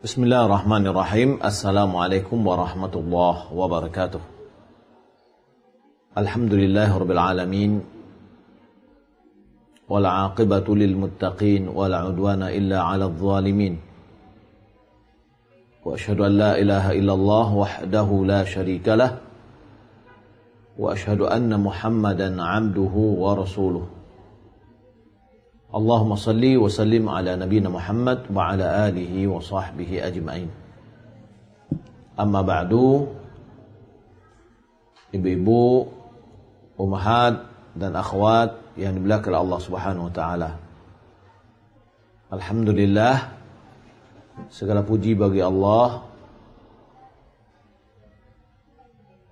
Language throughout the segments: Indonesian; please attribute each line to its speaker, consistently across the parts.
Speaker 1: Bismillahirrahmanirrahim. Assalamualaikum warahmatullahi wabarakatuh. Alhamdulillahirabbil alamin. Wal 'aqibatu lil muttaqin wala 'udwana illa 'alal zalimin. Wa asyhadu an la ilaha illallah wahdahu la syarikalah. Wa asyhadu anna Muhammadan 'abduhu wa rasuluh. Allahumma salli wa sallim ala nabiyina Muhammad wa ala alihi wa sahbihi ajma'in. Amma ba'du, ibu-ibu, ummahat dan akhwat yang dimuliakan Allah Subhanahu wa taala. Alhamdulillah, segala puji bagi Allah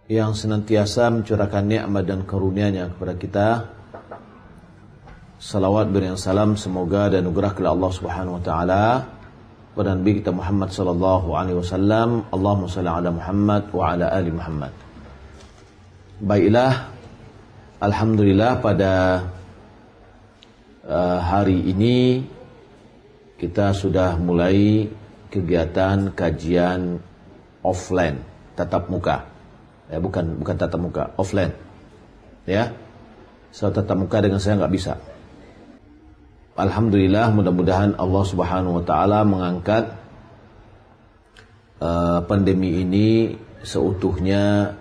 Speaker 1: yang senantiasa mencurahkan nikmat dan karunia-Nya kepada kita. Salawat beriang salam semoga dan anugerah kepada Allah Subhanahu wa taala pada Nabi kita Muhammad sallallahu alaihi wasallam. Allahumma shalli ala Muhammad wa ala ali Muhammad. Baiklah, alhamdulillah pada hari ini kita sudah mulai kegiatan kajian offline, tatap muka. Ya, bukan tatap muka, offline. Ya. So tatap muka dengan saya nggak bisa. Alhamdulillah, mudah-mudahan Allah Subhanahu wa taala mengangkat pandemi ini seutuhnya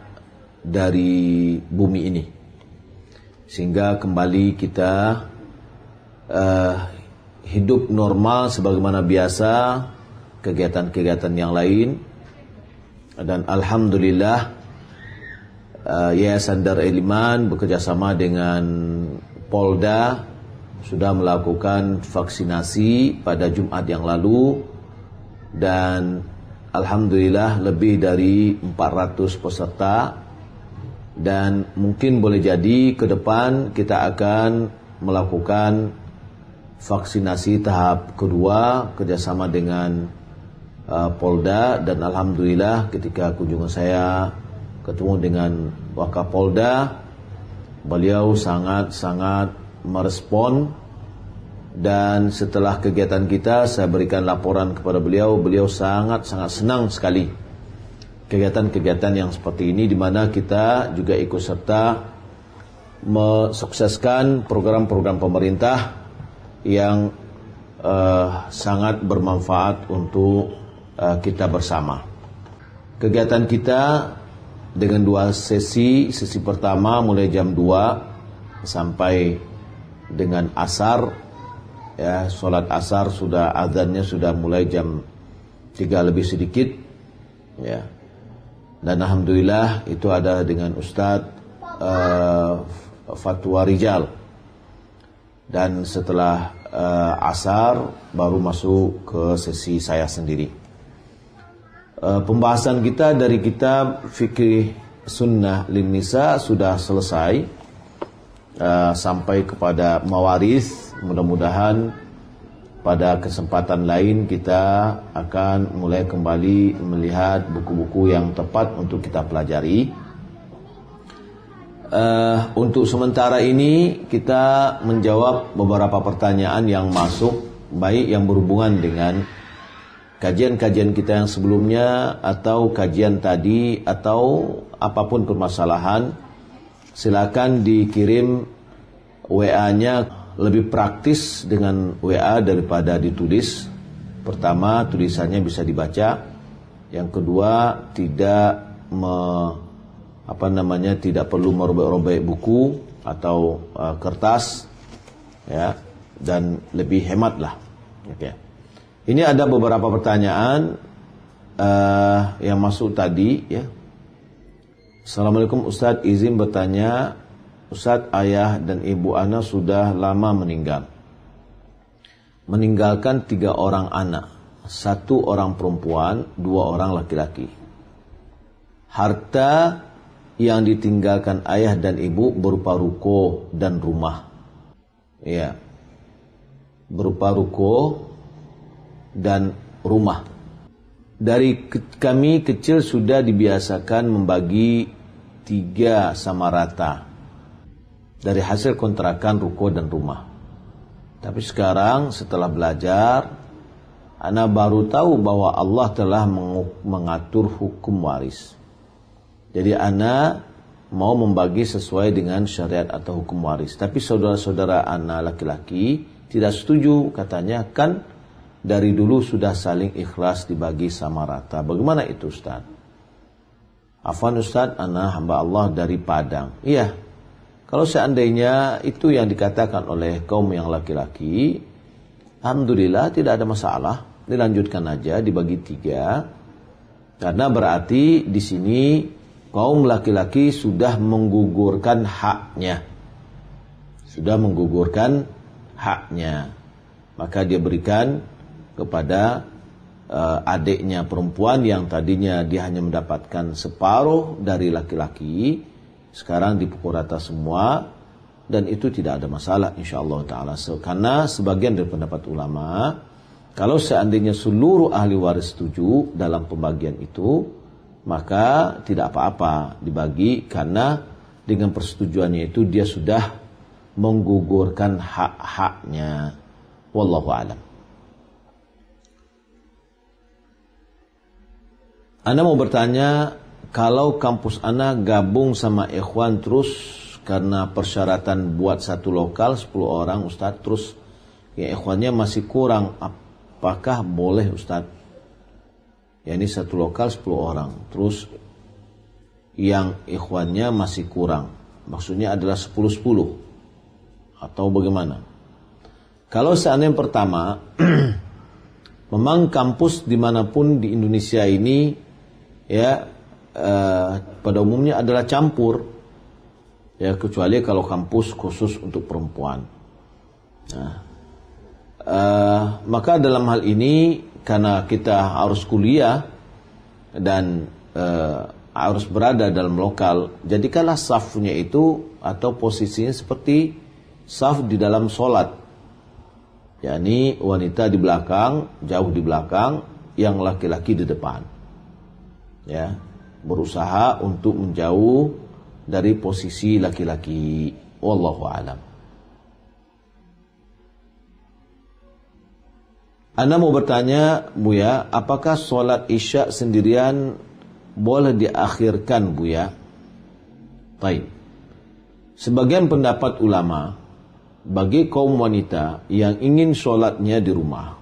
Speaker 1: dari bumi ini, sehingga kembali kita hidup normal sebagaimana biasa, kegiatan-kegiatan yang lain. Dan alhamdulillah, Yayasan Darul Iman bekerjasama dengan Polda sudah melakukan vaksinasi pada Jumat yang lalu, dan alhamdulillah lebih dari 400 peserta, dan mungkin boleh jadi ke depan kita akan melakukan vaksinasi tahap kedua kerjasama dengan Polda. Dan alhamdulillah ketika kunjungan saya ketemu dengan Wakapolda, beliau sangat-sangat merespon, dan setelah kegiatan kita saya berikan laporan kepada beliau. Beliau sangat-sangat senang sekali kegiatan-kegiatan yang seperti ini, di mana kita juga ikut serta mensukseskan program-program pemerintah yang sangat bermanfaat untuk kita bersama. Kegiatan kita dengan dua sesi. Sesi pertama mulai jam 2 sampai dengan asar, ya, sholat asar sudah, azannya sudah mulai jam 3 lebih sedikit, ya. Dan alhamdulillah itu ada dengan Ustadz Fatwa Rijal. Dan setelah asar baru masuk ke sesi saya sendiri. Pembahasan kita dari kitab Fikih Sunnah Lin Nisa sudah selesai, sampai kepada mawaris. Mudah-mudahan pada kesempatan lain kita akan mulai kembali melihat buku-buku yang tepat untuk kita pelajari. Untuk sementara ini kita menjawab beberapa pertanyaan yang masuk, baik yang berhubungan dengan kajian-kajian kita yang sebelumnya atau kajian tadi, atau apapun permasalahan. Silakan dikirim WA-nya, lebih praktis dengan WA daripada ditulis. Pertama, tulisannya bisa dibaca. Yang kedua, tidak tidak perlu merobek-robek buku atau kertas, ya, dan lebih hemat lah. Oke. Ini ada beberapa pertanyaan yang masuk tadi, ya. Assalamualaikum Ustadz, izin bertanya, Ustadz, ayah dan ibu ana sudah lama meninggal, meninggalkan 3 orang anak, 1 orang perempuan, 2 orang laki-laki. Harta yang ditinggalkan ayah dan ibu berupa ruko dan rumah, ya, berupa ruko dan rumah. Dari kami kecil sudah dibiasakan membagi 3 sama rata dari hasil kontrakan ruko dan rumah. Tapi sekarang setelah belajar ana baru tahu bahwa Allah telah mengatur hukum waris. Jadi ana mau membagi sesuai dengan syariat atau hukum waris. Tapi saudara-saudara ana laki-laki tidak setuju, katanya kan dari dulu sudah saling ikhlas dibagi sama rata. Bagaimana itu Ustaz? Afwan Ustaz, ana hamba Allah dari Padang. Iya, kalau seandainya itu yang dikatakan oleh kaum yang laki-laki, alhamdulillah tidak ada masalah. Dilanjutkan aja, dibagi 3. Karena berarti di sini kaum laki-laki sudah menggugurkan haknya. Sudah menggugurkan haknya. Maka dia berikan kepada adiknya perempuan yang tadinya dia hanya mendapatkan separuh dari laki-laki, sekarang dipukul rata semua, dan itu tidak ada masalah insyaallah ta'ala. Karena sebagian dari pendapat ulama, kalau seandainya seluruh ahli waris setuju dalam pembagian itu, maka tidak apa-apa dibagi, karena dengan persetujuannya itu dia sudah menggugurkan hak-haknya. Wallahu a'lam. Ana mau bertanya, kalau kampus ana gabung sama ikhwan terus karena persyaratan buat satu lokal 10 orang Ustaz, terus ya ikhwannya masih kurang, apakah boleh Ustaz? Ya ini satu lokal 10 orang, terus yang ikhwannya masih kurang, maksudnya adalah 10-10 atau bagaimana? Kalau seandainya yang pertama memang kampus dimanapun di Indonesia ini ya pada umumnya adalah campur, ya kecuali kalau kampus khusus untuk perempuan. Nah, maka dalam hal ini karena kita harus kuliah dan harus berada dalam lokal, jadikanlah safnya itu atau posisinya seperti saf di dalam sholat, yakni wanita di belakang, jauh di belakang, yang laki-laki di depan. Ya, berusaha untuk menjauh dari posisi laki-laki. Wallahu a'lam. Anda mau bertanya, Buya, apakah sholat isya sendirian boleh diakhirkan, Buya? Baik. Sebagian pendapat ulama, bagi kaum wanita yang ingin sholatnya di rumah,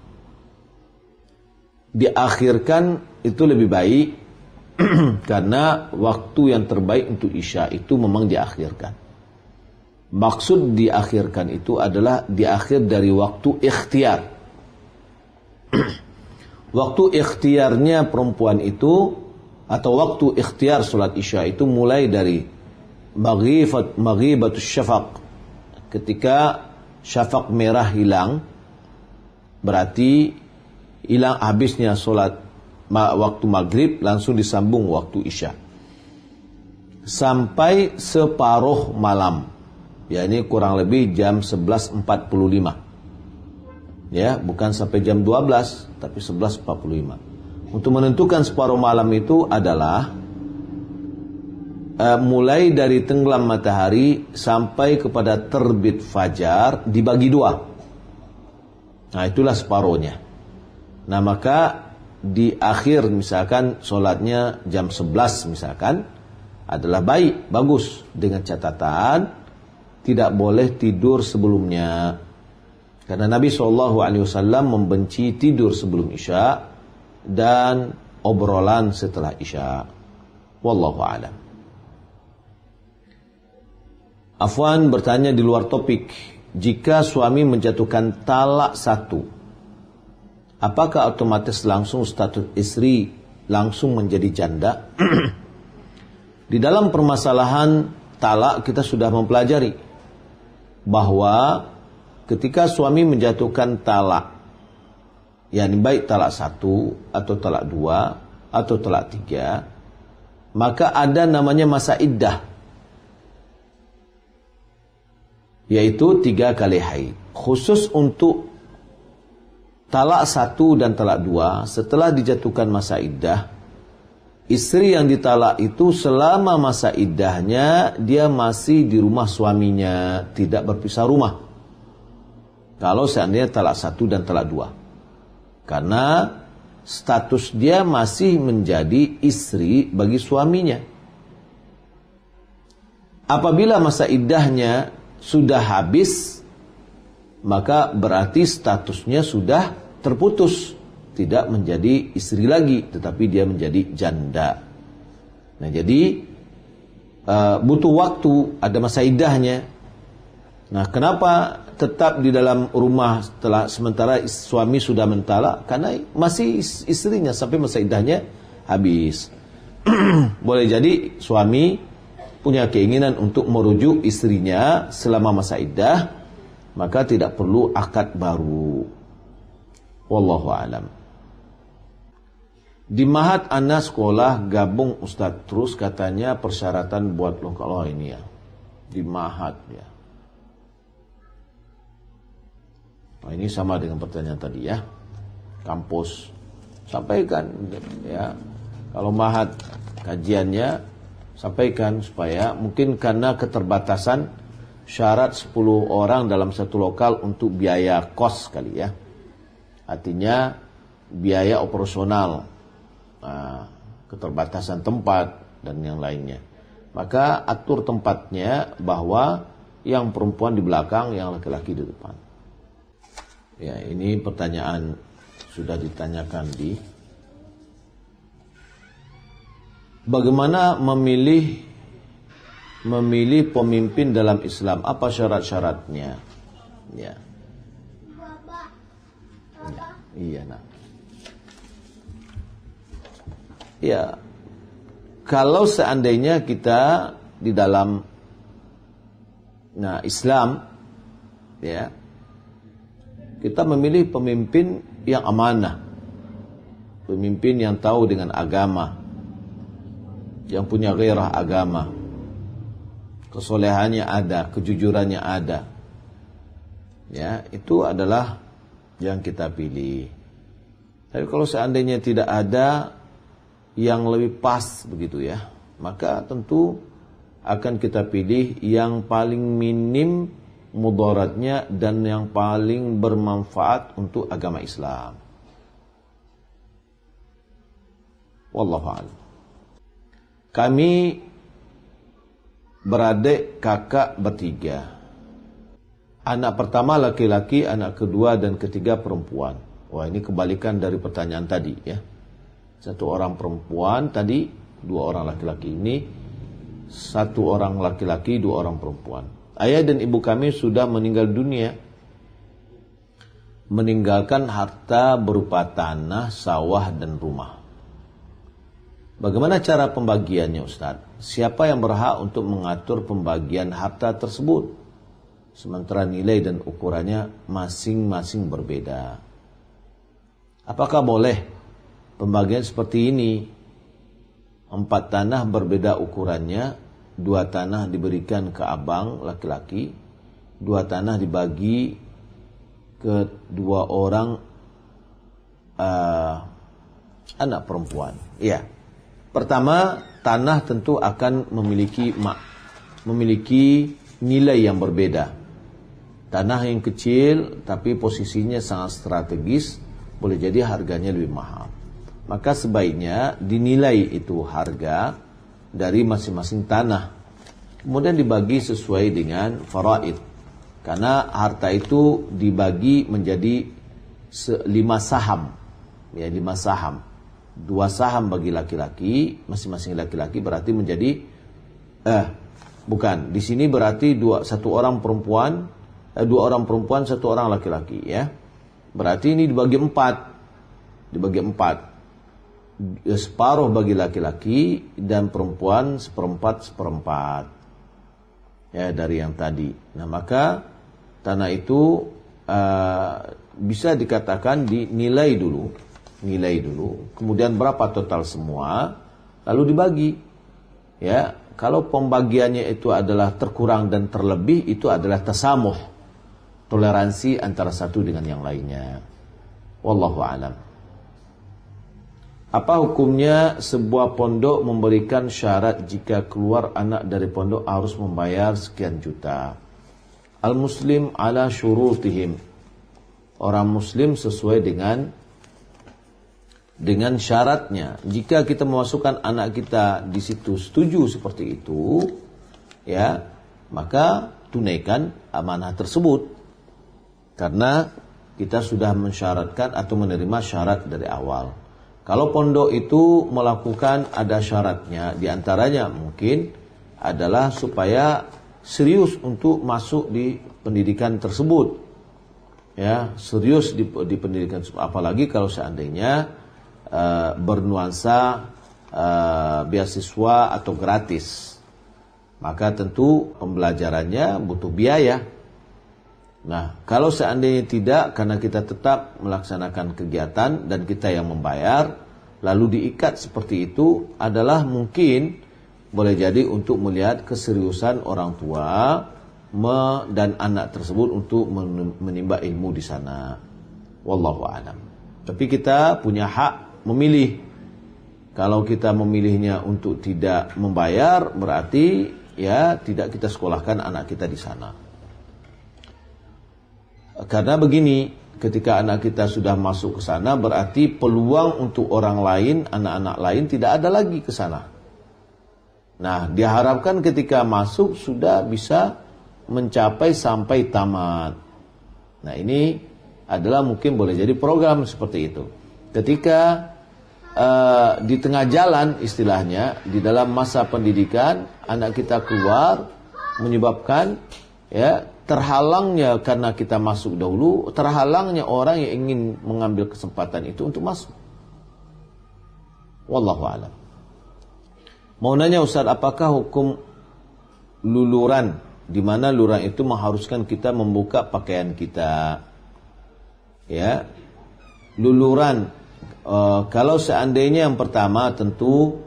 Speaker 1: diakhirkan itu lebih baik, karena waktu yang terbaik untuk isya itu memang diakhirkan. Maksud diakhirkan itu adalah diakhir dari waktu ikhtiar. Waktu ikhtiarnya perempuan itu, atau waktu ikhtiar sholat isya itu mulai dari maghibatus syafaq. Ketika syafaq merah hilang, berarti hilang habisnya sholat waktu maghrib, langsung disambung waktu isya sampai separuh malam, ya ini kurang lebih jam 11.45, ya bukan sampai jam 12 tapi 11.45. Untuk menentukan separuh malam itu adalah mulai dari tenggelam matahari sampai kepada terbit fajar dibagi 2. Nah itulah separuhnya. Nah maka di akhir misalkan sholatnya jam 11 misalkan adalah baik, bagus, dengan catatan tidak boleh tidur sebelumnya, karena Nabi SAW membenci tidur sebelum isya dan obrolan setelah isya. Wallahu a'lam. Afwan bertanya di luar topik, jika suami menjatuhkan talak 1, apakah otomatis langsung status istri langsung menjadi janda? Di dalam permasalahan talak kita sudah mempelajari bahwa ketika suami menjatuhkan talak, yakni baik talak 1 atau talak 2 atau talak 3, maka ada namanya masa iddah, yaitu 3 kali haid. Khusus untuk talak 1 dan talak 2, setelah dijatuhkan masa iddah, istri yang ditalak itu selama masa iddahnya dia masih di rumah suaminya, tidak berpisah rumah. Kalau seandainya talak 1 dan talak 2. Karena status dia masih menjadi istri bagi suaminya. Apabila masa iddahnya sudah habis, maka berarti statusnya sudah terputus. Tidak menjadi istri lagi, tetapi dia menjadi janda. Nah, jadi butuh waktu, ada masa iddahnya. Nah, kenapa tetap di dalam rumah sementara suami sudah mentalak? Karena masih istrinya sampai masa iddahnya habis. Boleh jadi suami punya keinginan untuk merujuk istrinya selama masa iddah, maka tidak perlu akad baru. Wallahu alam. Di Mahat Ana sekolah gabung Ustadz, terus katanya persyaratan buat lo kalau ini ya. Di Mahat ya. Nah, ini sama dengan pertanyaan tadi ya. Kampus sampaikan ya. Kalau Mahat kajiannya sampaikan supaya mungkin karena keterbatasan syarat 10 orang dalam satu lokal untuk biaya kos kali ya. Artinya biaya operasional, keterbatasan tempat dan yang lainnya. Maka atur tempatnya bahwa yang perempuan di belakang, yang laki-laki di depan. Ya, ini pertanyaan sudah ditanyakan di bagaimana memilih pemimpin dalam Islam, apa syarat-syaratnya? Ya. Ya, iya nak. Ya, kalau seandainya kita di dalam Islam, ya, kita memilih pemimpin yang amanah, pemimpin yang tahu dengan agama, yang punya gairah agama, kesolehannya ada, kejujurannya ada, ya, itu adalah yang kita pilih. Tapi kalau seandainya tidak ada yang lebih pas begitu ya, maka tentu akan kita pilih yang paling minim mudaratnya dan yang paling bermanfaat untuk agama Islam. Wallahu a'lam. Kami beradik kakak bertiga. Anak pertama laki-laki, anak kedua dan ketiga perempuan. Wah, ini kebalikan dari pertanyaan tadi ya. Satu orang perempuan tadi, dua orang laki-laki. Ini satu orang laki-laki, dua orang perempuan. Ayah dan ibu kami sudah meninggal dunia, meninggalkan harta berupa tanah, sawah dan rumah. Bagaimana cara pembagiannya, Ustaz? Siapa yang berhak untuk mengatur pembagian harta tersebut? Sementara nilai dan ukurannya masing-masing berbeda. Apakah boleh pembagian seperti ini? 4 tanah berbeda ukurannya, 2 tanah diberikan ke abang laki-laki, 2 tanah dibagi ke 2 orang anak perempuan. Iya. Pertama, tanah tentu akan memiliki nilai yang berbeda. Tanah yang kecil tapi posisinya sangat strategis, boleh jadi harganya lebih mahal. Maka sebaiknya dinilai itu harga dari masing-masing tanah, kemudian dibagi sesuai dengan faraid. Karena harta itu dibagi menjadi 5 saham, ya 5 saham. 2 saham bagi laki-laki, masing-masing laki-laki berarti menjadi bukan. Di sini berarti 2 orang perempuan, 1 orang laki-laki ya. Berarti ini dibagi 4. Dibagi 4. Separuh bagi laki-laki dan perempuan seperempat ya dari yang tadi. Nah, maka tanah itu bisa dikatakan dinilai dulu, kemudian berapa total semua, lalu dibagi. Ya, kalau pembagiannya itu adalah terkurang dan terlebih, itu adalah tasamuh, toleransi antara satu dengan yang lainnya. Wallahu a'lam. Apa hukumnya sebuah pondok memberikan syarat jika keluar anak dari pondok harus membayar sekian juta? Al-muslim ala syurutihim. Orang muslim sesuai dengan dengan syaratnya. Jika kita memasukkan anak kita di situ setuju seperti itu, ya, maka tunaikan amanah tersebut. Karena kita sudah mensyaratkan atau menerima syarat dari awal. Kalau pondok itu melakukan ada syaratnya, diantaranya mungkin adalah supaya serius untuk masuk di pendidikan tersebut. Ya, serius di pendidikan, apalagi kalau seandainya bernuansa beasiswa atau gratis, maka tentu pembelajarannya butuh biaya. Nah, kalau seandainya tidak, karena kita tetap melaksanakan kegiatan dan kita yang membayar, lalu diikat seperti itu, adalah mungkin boleh jadi untuk melihat keseriusan orang tua dan anak tersebut untuk menimba ilmu di sana. Wallahu a'lam. Tapi kita punya hak memilih. Kalau kita memilihnya untuk tidak membayar, berarti ya tidak kita sekolahkan anak kita di sana. Karena begini, ketika anak kita sudah masuk ke sana, berarti peluang untuk orang lain, anak-anak lain tidak ada lagi ke sana. Nah, diharapkan ketika masuk sudah bisa mencapai sampai tamat. Nah, ini adalah mungkin boleh jadi program seperti itu. Ketika di tengah jalan istilahnya, di dalam masa pendidikan, anak kita keluar, menyebabkan ya terhalangnya karena kita masuk dahulu, terhalangnya orang yang ingin mengambil kesempatan itu untuk masuk. Wallahu a'lam. Mau nanya Ustaz, apakah hukum luluran, di mana luluran itu mengharuskan kita membuka pakaian kita? Ya, luluran. Kalau seandainya yang pertama tentu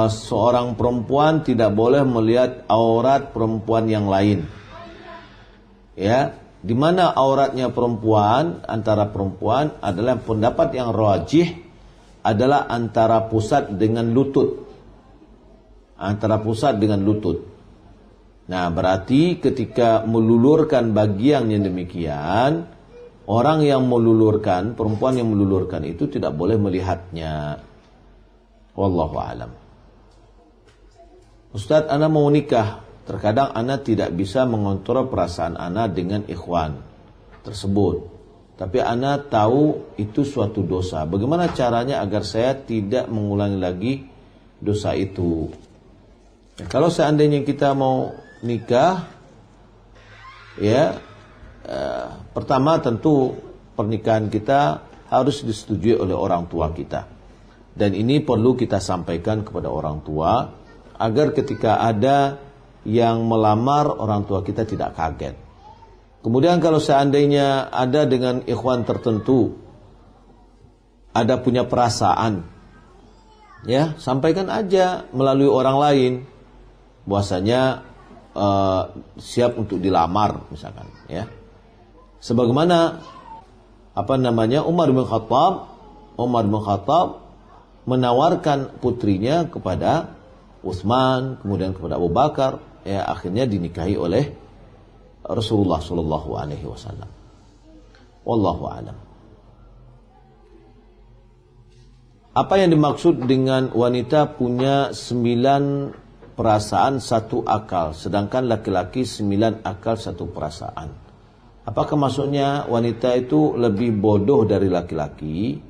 Speaker 1: seorang perempuan tidak boleh melihat aurat perempuan yang lain. Ya, di mana auratnya perempuan, antara perempuan adalah pendapat yang rajih adalah antara pusat dengan lutut. Antara pusat dengan lutut. Nah, berarti ketika melulurkan bagian yang demikian, orang yang melulurkan, perempuan yang melulurkan itu tidak boleh melihatnya. Wallahu a'lam. Ustaz, ana mau nikah. Terkadang ana tidak bisa mengontrol perasaan ana dengan ikhwan tersebut. Tapi ana tahu itu suatu dosa. Bagaimana caranya agar saya tidak mengulangi lagi dosa itu? Ya, kalau seandainya kita mau nikah, ya, pertama tentu pernikahan kita harus disetujui oleh orang tua kita. Dan ini perlu kita sampaikan kepada orang tua, agar ketika ada yang melamar, orang tua kita tidak kaget. Kemudian kalau seandainya ada dengan ikhwan tertentu, ada punya perasaan, ya sampaikan aja melalui orang lain, bahwasanya siap untuk dilamar misalkan, ya. Sebagaimana Umar bin Khattab menawarkan putrinya kepada Utsman, kemudian kepada Abu Bakar, ya akhirnya dinikahi oleh Rasulullah sallallahu alaihi wasallam. Wallahu a'lam. Apa yang dimaksud dengan wanita punya 9 perasaan 1 akal, sedangkan laki-laki 9 akal 1 perasaan? Apakah maksudnya wanita itu lebih bodoh dari laki-laki?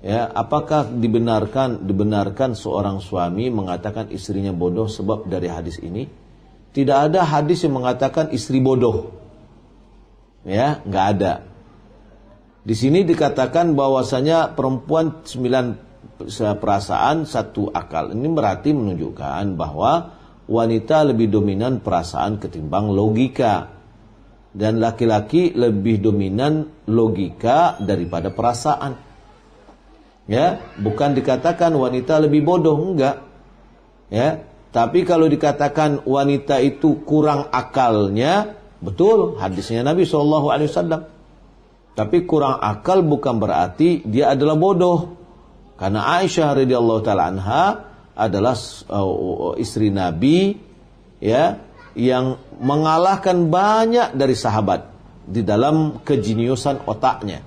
Speaker 1: Ya, apakah dibenarkan seorang suami mengatakan istrinya bodoh sebab dari hadis ini? Tidak ada hadis yang mengatakan istri bodoh. Ya, enggak ada. Di sini dikatakan bahwasanya perempuan 9 perasaan 1 akal. Ini berarti menunjukkan bahwa wanita lebih dominan perasaan ketimbang logika. Dan laki-laki lebih dominan logika daripada perasaan. Ya, bukan dikatakan wanita lebih bodoh, enggak. Ya, tapi kalau dikatakan wanita itu kurang akalnya, betul hadisnya Nabi SAW. Tapi kurang akal bukan berarti dia adalah bodoh. Karena Aisyah radhiyallahu taala anha adalah istri Nabi, ya, yang mengalahkan banyak dari sahabat di dalam kejeniusan otaknya.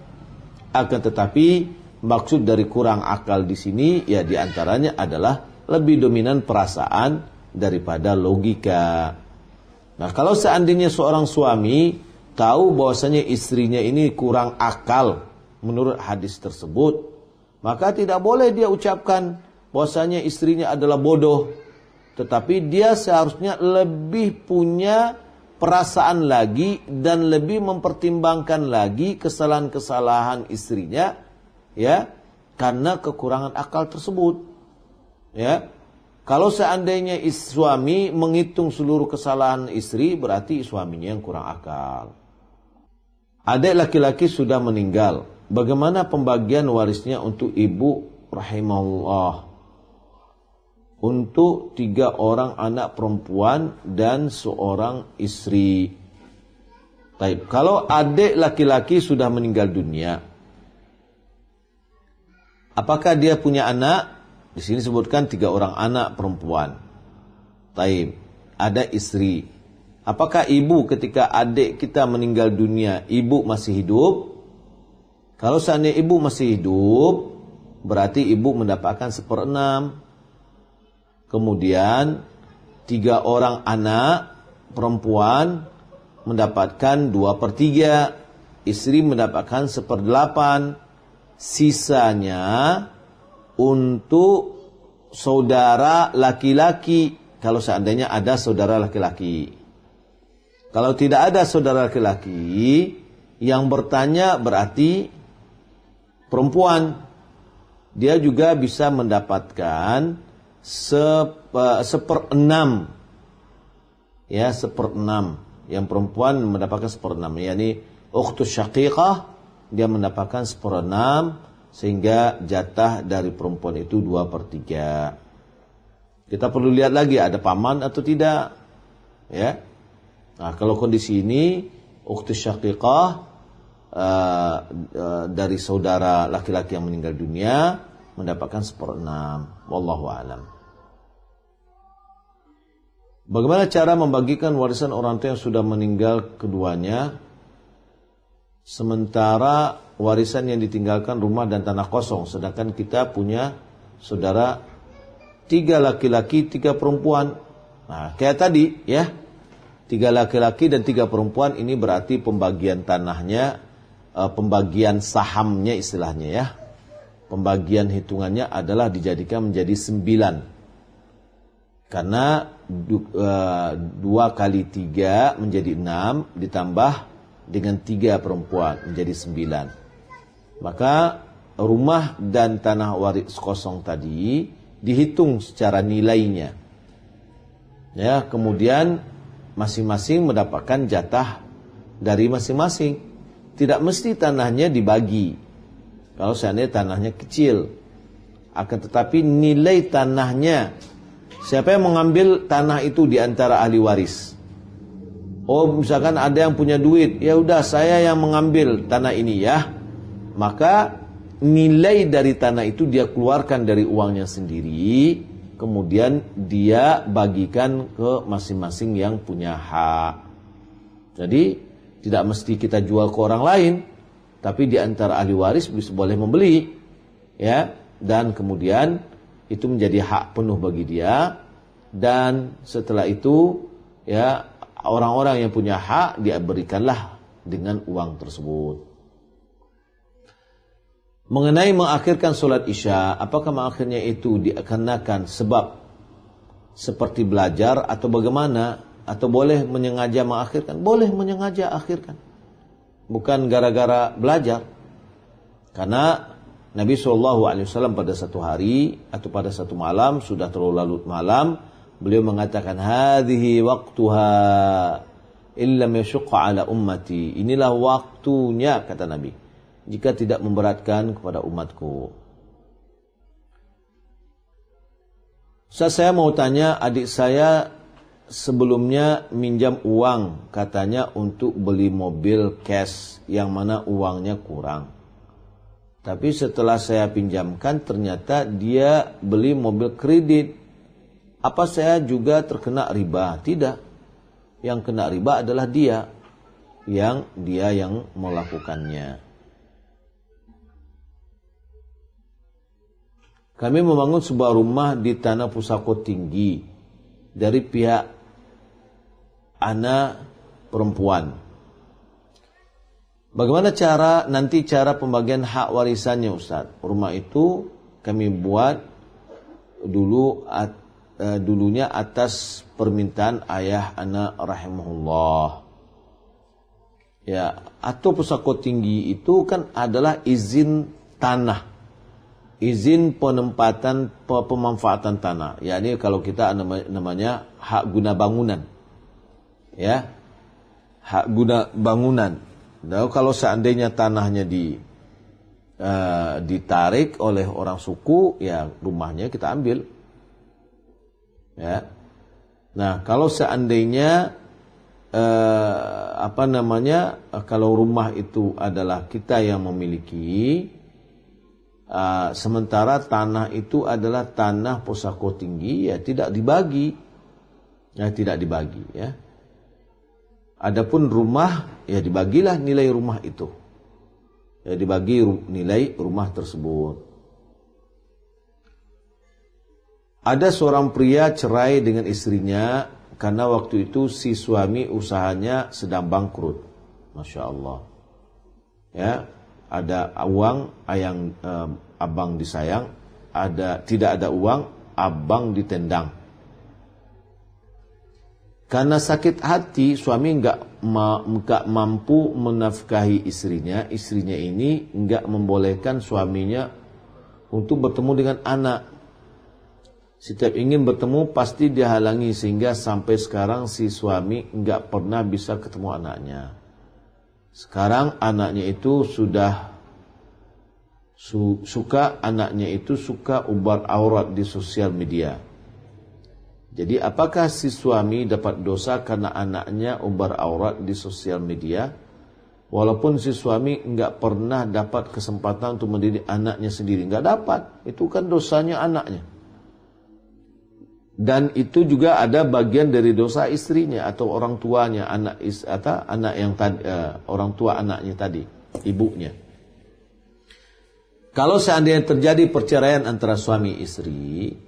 Speaker 1: Akan tetapi maksud dari kurang akal di sini ya diantaranya adalah lebih dominan perasaan daripada logika. Nah, kalau seandainya seorang suami tahu bahwasanya istrinya ini kurang akal menurut hadis tersebut, maka tidak boleh dia ucapkan bahwasanya istrinya adalah bodoh. Tetapi dia seharusnya lebih punya perasaan lagi dan lebih mempertimbangkan lagi kesalahan-kesalahan istrinya, ya, karena kekurangan akal tersebut. Ya, kalau seandainya suami menghitung seluruh kesalahan istri, berarti suaminya yang kurang akal. Adik laki-laki sudah meninggal, bagaimana pembagian warisnya untuk ibu rahimahullah? Untuk 3 orang anak perempuan dan seorang istri. Baik, kalau adik laki-laki sudah meninggal dunia, apakah dia punya anak? Di sini sebutkan 3 orang anak perempuan. Baik, ada istri. Apakah ibu ketika adik kita meninggal dunia, ibu masih hidup? Kalau seandainya ibu masih hidup, berarti ibu mendapatkan 1/6. Kemudian 3 orang anak perempuan mendapatkan 2/3, istri mendapatkan 1/8, sisanya untuk saudara laki-laki kalau seandainya ada saudara laki-laki. Kalau tidak ada saudara laki-laki, yang bertanya berarti perempuan, dia juga bisa mendapatkan 1/6, ya, 1/6. Yang perempuan mendapatkan 1/6, yakni ukhtus syaqiqah, dia mendapatkan 1/6, sehingga jatah dari perempuan itu 2/3. Kita perlu lihat lagi ada paman atau tidak, ya. Nah, kalau kondisi ini ukhtus syaqiqah dari saudara laki-laki yang meninggal dunia mendapatkan 1/6. Wallahu a'lam. Bagaimana cara membagikan warisan orang tua yang sudah meninggal keduanya, sementara warisan yang ditinggalkan rumah dan tanah kosong, sedangkan kita punya saudara 3 laki-laki 3 perempuan. Nah, kayak tadi ya, 3 laki-laki dan 3 perempuan, ini berarti pembagian tanahnya, pembagian sahamnya istilahnya ya. Pembagian hitungannya adalah dijadikan menjadi 9. Karena 2 kali 3 menjadi 6, ditambah dengan 3 perempuan menjadi 9. Maka rumah dan tanah waris kosong tadi dihitung secara nilainya. Ya, kemudian masing-masing mendapatkan jatah dari masing-masing. Tidak mesti tanahnya dibagi. Kalau seandainya tanahnya kecil, akan tetapi nilai tanahnya, siapa yang mengambil tanah itu di antara ahli waris? Oh, misalkan ada yang punya duit, ya udah saya yang mengambil tanah ini ya. Maka nilai dari tanah itu dia keluarkan dari uangnya sendiri, kemudian dia bagikan ke masing-masing yang punya hak. Jadi tidak mesti kita jual ke orang lain, tapi di antara ahli waris bisa boleh membeli, ya, dan kemudian itu menjadi hak penuh bagi dia. Dan setelah itu, ya, orang-orang yang punya hak dia berikanlah dengan uang tersebut. Mengenai mengakhirkan sholat isya, apakah mengakhirnya itu dikarenakan sebab seperti belajar atau bagaimana? Atau boleh menyengaja mengakhirkan? Boleh menyengaja akhirkan, bukan gara-gara belajar. Karena Nabi SAW pada satu hari atau pada satu malam, sudah terlalu larut malam, beliau mengatakan, hadhihi waqtuha illam yashqa ala ummati. Inilah waktunya, kata Nabi, jika tidak memberatkan kepada umatku. Saya mau tanya, adik saya sebelumnya minjam uang, katanya untuk beli mobil cash, yang mana uangnya kurang. Tapi setelah saya pinjamkan, ternyata dia beli mobil kredit. Apa saya juga terkena riba? Tidak. Yang kena riba adalah dia yang melakukannya. Kami membangun sebuah rumah di tanah pusako tinggi dari pihak anak perempuan. Bagaimana nanti cara pembagian hak warisannya Ustaz? Rumah itu kami buat dulunya atas permintaan ayah anak rahimahullah. Ya, atau pusako tinggi itu kan adalah izin tanah. Izin pemanfaatan tanah. Yakni kalau kita namanya hak guna bangunan. Ya. Hak guna bangunan. Nah, kalau seandainya tanahnya ditarik oleh orang suku, ya rumahnya kita ambil. Ya. Nah, kalau seandainya kalau rumah itu adalah kita yang memiliki, sementara tanah itu adalah tanah pusako tinggi, ya tidak dibagi. Ya tidak dibagi, ya. Adapun rumah, ya dibagilah nilai rumah itu. Ya dibagi nilai rumah tersebut. Ada seorang pria cerai dengan istrinya karena waktu itu si suami usahanya sedang bangkrut. Masya Allah. Ya, ada uang, abang disayang, tidak ada uang, abang ditendang. Karena sakit hati, suami enggak mampu menafkahi istrinya. Istrinya ini enggak membolehkan suaminya untuk bertemu dengan anak. Setiap ingin bertemu pasti dihalangi, sehingga sampai sekarang si suami enggak pernah bisa ketemu anaknya. Sekarang anaknya itu sudah suka ubar aurat di sosial media. Jadi apakah si suami dapat dosa karena anaknya ubar aurat di sosial media? Walaupun si suami enggak pernah dapat kesempatan untuk mendidik anaknya sendiri. Enggak dapat. Itu kan dosanya anaknya. Dan itu juga ada bagian dari dosa istrinya atau orang tuanya, orang tua anaknya tadi, ibunya. Kalau seandainya terjadi perceraian antara suami istri,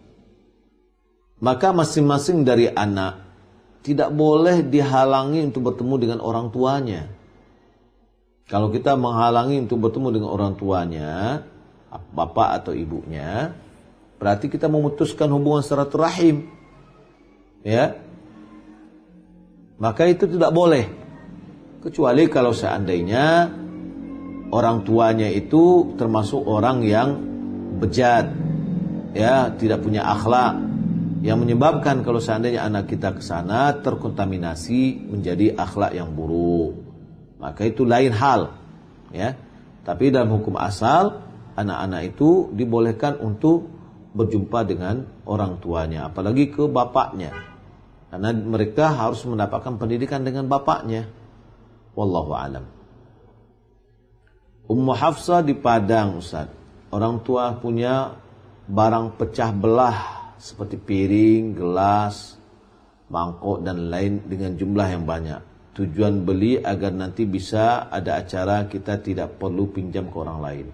Speaker 1: maka masing-masing dari anak tidak boleh dihalangi untuk bertemu dengan orang tuanya. Kalau kita menghalangi untuk bertemu dengan orang tuanya, bapak atau ibunya, berarti kita memutuskan hubungan silaturahim. Ya. Maka itu tidak boleh. Kecuali kalau seandainya orang tuanya itu termasuk orang yang bejat, ya, tidak punya akhlak, yang menyebabkan kalau seandainya anak kita ke sana terkontaminasi menjadi akhlak yang buruk. Maka itu lain hal, ya. Tapi dalam hukum asal, anak-anak itu dibolehkan untuk berjumpa dengan orang tuanya, apalagi ke bapaknya. Karena mereka harus mendapatkan pendidikan dengan bapaknya. Wallahu alam. Ummu Hafsah di Padang, Ustaz. Orang tua punya barang pecah belah seperti piring, gelas, mangkok dan lain dengan jumlah yang banyak. Tujuan beli agar nanti bisa ada acara kita tidak perlu pinjam ke orang lain.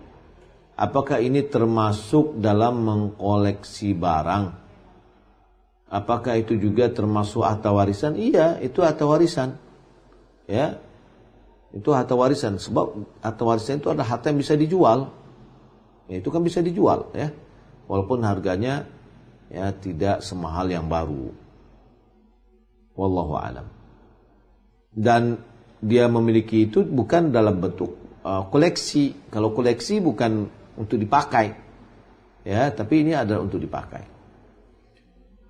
Speaker 1: Apakah ini termasuk dalam mengkoleksi barang? Apakah itu juga termasuk harta warisan? Iya, itu harta warisan. Ya. Itu harta warisan, sebab harta warisan itu ada harta yang bisa dijual. Ya, itu kan bisa dijual, ya. Walaupun harganya ya tidak semahal yang baru. Wallahu alam. Dan dia memiliki itu bukan dalam bentuk koleksi. Kalau koleksi bukan untuk dipakai, ya, tapi ini adalah untuk dipakai.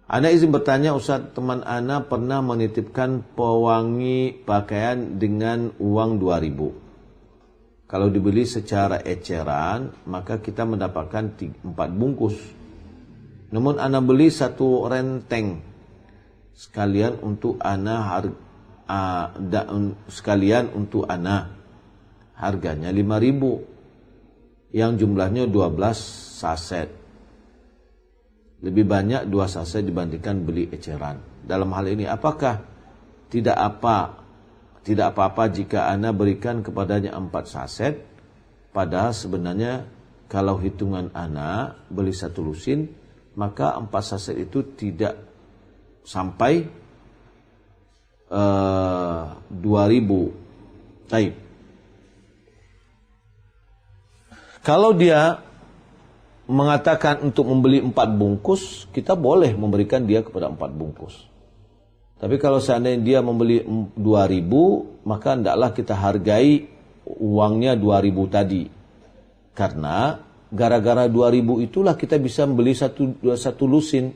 Speaker 1: Ana izin bertanya, Ustaz, teman Ana pernah menitipkan pewangi pakaian dengan uang 2.000. Kalau dibeli secara eceran, maka kita mendapatkan 4 bungkus. Namun Ana beli 1 renteng sekalian untuk Ana harganya 5.000, yang jumlahnya 12 saset. Lebih banyak 2 saset dibandingkan beli eceran. Dalam hal ini apakah tidak apa-apa jika Ana berikan kepadanya 4 saset, padahal sebenarnya kalau hitungan ana beli 1 lusin, maka 4 saset itu tidak sampai 2.000. Baik. Kalau dia mengatakan untuk membeli 4 bungkus, kita boleh memberikan dia kepada 4 bungkus. Tapi kalau seandainya dia membeli 2.000, maka hendaklah kita hargai uangnya 2.000 tadi. Karena gara-gara 2.000 itulah kita bisa membeli satu lusin.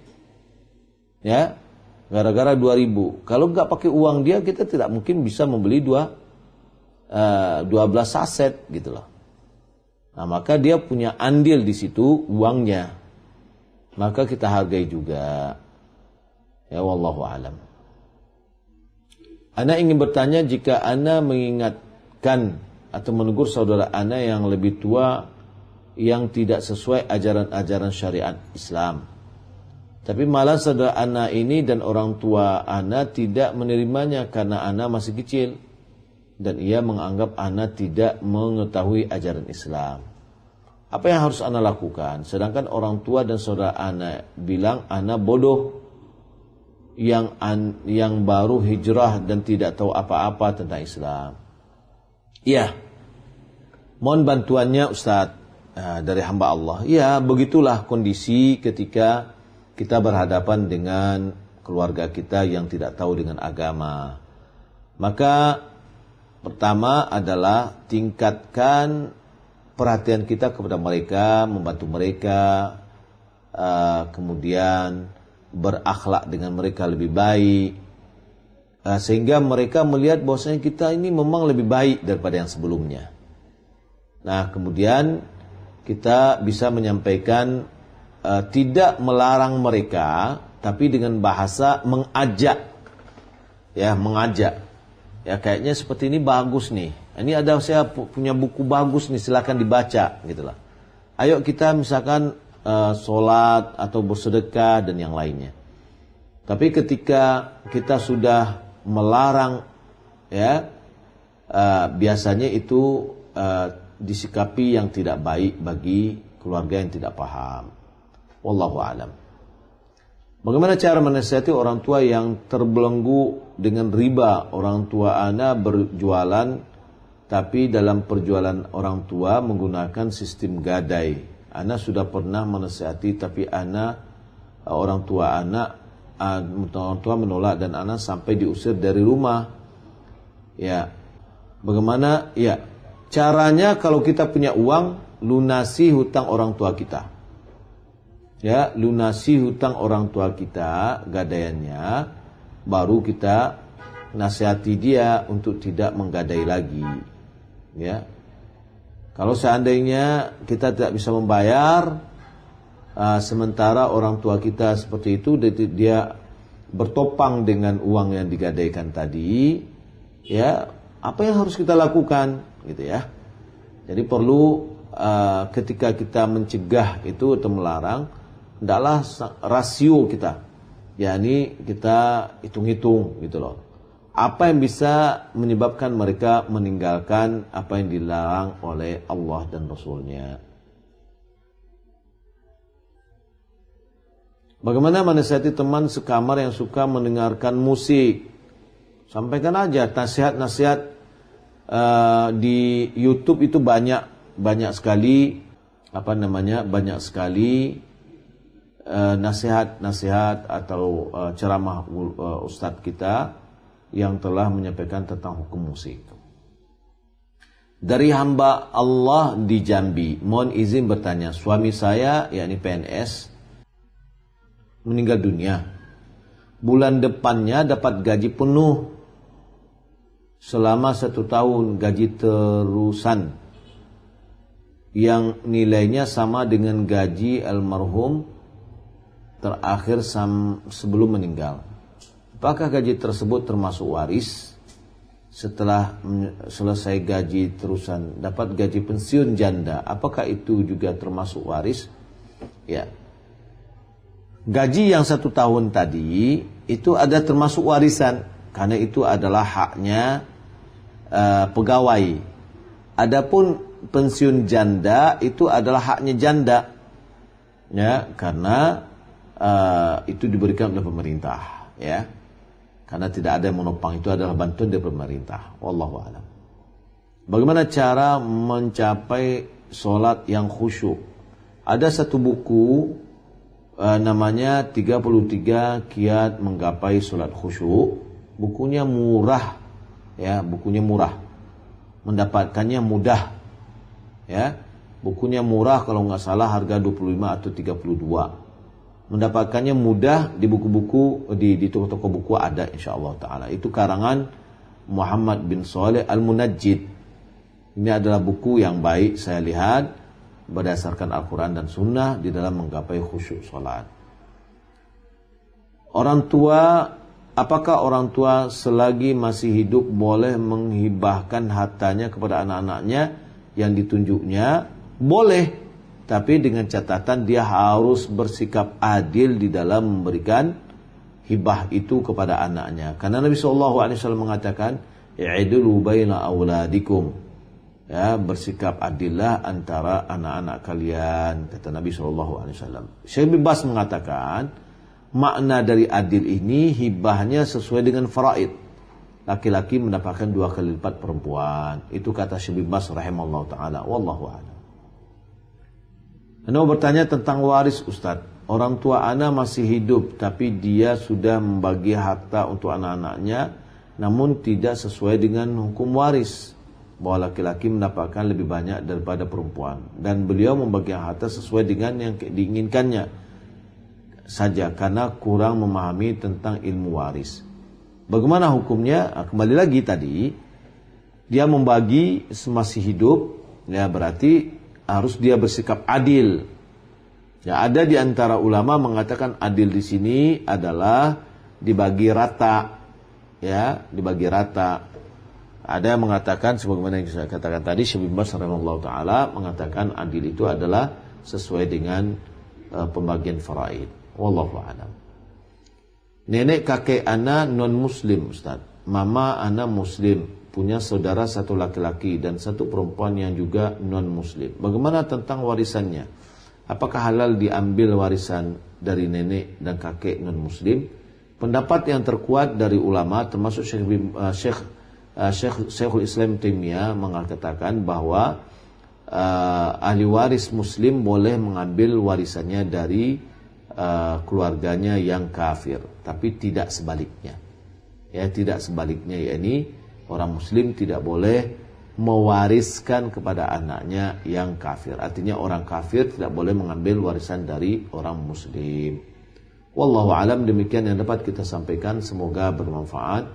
Speaker 1: Ya, gara-gara 2.000. Kalau nggak pakai uang dia, kita tidak mungkin bisa membeli 12 saset gitu loh. Nah, maka dia punya andil di situ uangnya. Maka kita hargai juga. Ya, wallahu alam. Ana ingin bertanya, jika ana mengingatkan atau menegur saudara ana yang lebih tua yang tidak sesuai ajaran-ajaran syariat Islam, tapi malah saudara ana ini dan orang tua ana tidak menerimanya karena ana masih kecil dan ia menganggap ana tidak mengetahui ajaran Islam. Apa yang harus ana lakukan? Sedangkan orang tua dan saudara ana bilang ana bodoh yang baru hijrah dan tidak tahu apa-apa tentang Islam. Iya, mohon bantuannya Ustaz dari hamba Allah. Ya, begitulah kondisi ketika kita berhadapan dengan keluarga kita yang tidak tahu dengan agama. Maka pertama adalah tingkatkan perhatian kita kepada mereka, membantu mereka, kemudian berakhlak dengan mereka lebih baik, sehingga mereka melihat bahwasanya kita ini memang lebih baik daripada yang sebelumnya. Nah, kemudian kita bisa menyampaikan, tidak melarang mereka, tapi dengan bahasa mengajak. Ya, mengajak. Ya, kayaknya seperti ini bagus nih. Ini saya punya buku bagus nih, silakan dibaca gitulah. Ayo kita misalkan sholat atau bersedekah dan yang lainnya. Tapi ketika kita sudah melarang, ya, biasanya itu disikapi yang tidak baik bagi keluarga yang tidak paham. Wallahu alam. Bagaimana cara menasihati orang tua yang terbelenggu dengan riba? Orang tua ana berjualan, tapi dalam perjualan orang tua menggunakan sistem gadai. Ana sudah pernah menasihati, tapi orang tua menolak dan ana sampai diusir dari rumah. Ya, bagaimana? Ya, caranya kalau kita punya uang, lunasi hutang orang tua kita. Ya, lunasi hutang orang tua kita, gadaiannya, baru kita nasihati dia untuk tidak menggadai lagi. Ya, kalau seandainya kita tidak bisa membayar, sementara orang tua kita seperti itu, dia bertopang dengan uang yang digadaikan tadi, ya, apa yang harus kita lakukan, gitu ya. Jadi perlu ketika kita mencegah itu atau melarang, hendaklah rasio kita, yakni kita hitung-hitung gitu loh. Apa yang bisa menyebabkan mereka meninggalkan apa yang dilarang oleh Allah dan Rasulnya. Bagaimana menasihati teman sekamar yang suka mendengarkan musik? Sampaikan aja nasihat-nasihat di YouTube itu banyak sekali banyak sekali nasihat-nasihat atau ceramah ustadz kita yang telah menyampaikan tentang hukum musik. Dari hamba Allah di Jambi, mohon izin bertanya, suami saya yakni PNS meninggal dunia. Bulan depannya dapat gaji penuh selama 1 tahun, gaji terusan yang nilainya sama dengan gaji almarhum terakhir sebelum meninggal. Apakah gaji tersebut termasuk waris? Setelah selesai gaji terusan dapat gaji pensiun janda, apakah itu juga termasuk waris? Ya, gaji yang 1 tahun tadi itu ada termasuk warisan, karena itu adalah haknya pegawai. Adapun pensiun janda itu adalah haknya janda, ya, karena itu diberikan oleh pemerintah, ya, karena tidak ada yang menopang, itu adalah bantuan dari pemerintah. Wallahu a'lam. Bagaimana cara mencapai sholat yang khusyuk? Ada satu buku namanya 33 Kiat Menggapai Sholat Khusyuk. Bukunya murah, ya, bukunya murah, mendapatkannya mudah, ya, bukunya murah, kalau nggak salah harga 25 atau 32. Mendapatkannya mudah di buku-buku, di toko-toko buku ada, insyaallah taala. Itu karangan Muhammad bin Saleh Al-Munajjid. Ini adalah buku yang baik saya lihat berdasarkan Al-Quran dan Sunnah di dalam menggapai khusyuk sholat. Apakah orang tua selagi masih hidup boleh menghibahkan hartanya kepada anak-anaknya yang ditunjuknya? Boleh, tapi dengan catatan dia harus bersikap adil di dalam memberikan hibah itu kepada anaknya. Karena Nabi SAW mengatakan, i'dilu baina auladikum, ya, bersikap adillah antara anak-anak kalian, kata Nabi SAW. Syekh bin Baz mengatakan, makna dari adil ini hibahnya sesuai dengan faraid. Laki-laki mendapatkan 2 kali lipat perempuan. Itu kata Syekh bin Baz rahimallahu taala. Wallahu a'lam. Anda bertanya tentang waris, Ustaz. Orang tua ana masih hidup tapi dia sudah membagi harta untuk anak-anaknya, namun tidak sesuai dengan hukum waris, bahwa laki-laki mendapatkan lebih banyak daripada perempuan, dan beliau membagi harta sesuai dengan yang diinginkannya saja karena kurang memahami tentang ilmu waris. Bagaimana hukumnya? Kembali lagi tadi, dia membagi masih hidup, ya, berarti harus dia bersikap adil. Ya, ada di antara ulama mengatakan adil di sini adalah dibagi rata, ya, dibagi rata. Ada yang mengatakan sebagaimana yang saya katakan tadi, Syekh bin Baz rahimahullah taala mengatakan adil itu adalah sesuai dengan pembagian faraid. Wallahu a'lam. Nenek kakek ana non muslim, Ustaz. Mama ana muslim, punya saudara satu laki-laki dan satu perempuan yang juga non muslim. Bagaimana tentang warisannya? Apakah halal diambil warisan dari nenek dan kakek non muslim? Pendapat yang terkuat dari ulama termasuk Syekhul Islam Taimiyah mengatakan bahwa ahli waris muslim boleh mengambil warisannya dari keluarganya yang kafir, tapi tidak sebaliknya. Ya, tidak sebaliknya, yakni orang muslim tidak boleh mewariskan kepada anaknya yang kafir. Artinya orang kafir tidak boleh mengambil warisan dari orang muslim. Wallahu alam, demikian yang dapat kita sampaikan, semoga bermanfaat.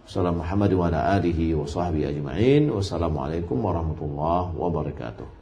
Speaker 1: Wassalamualaikum warahmatullahi wabarakatuh.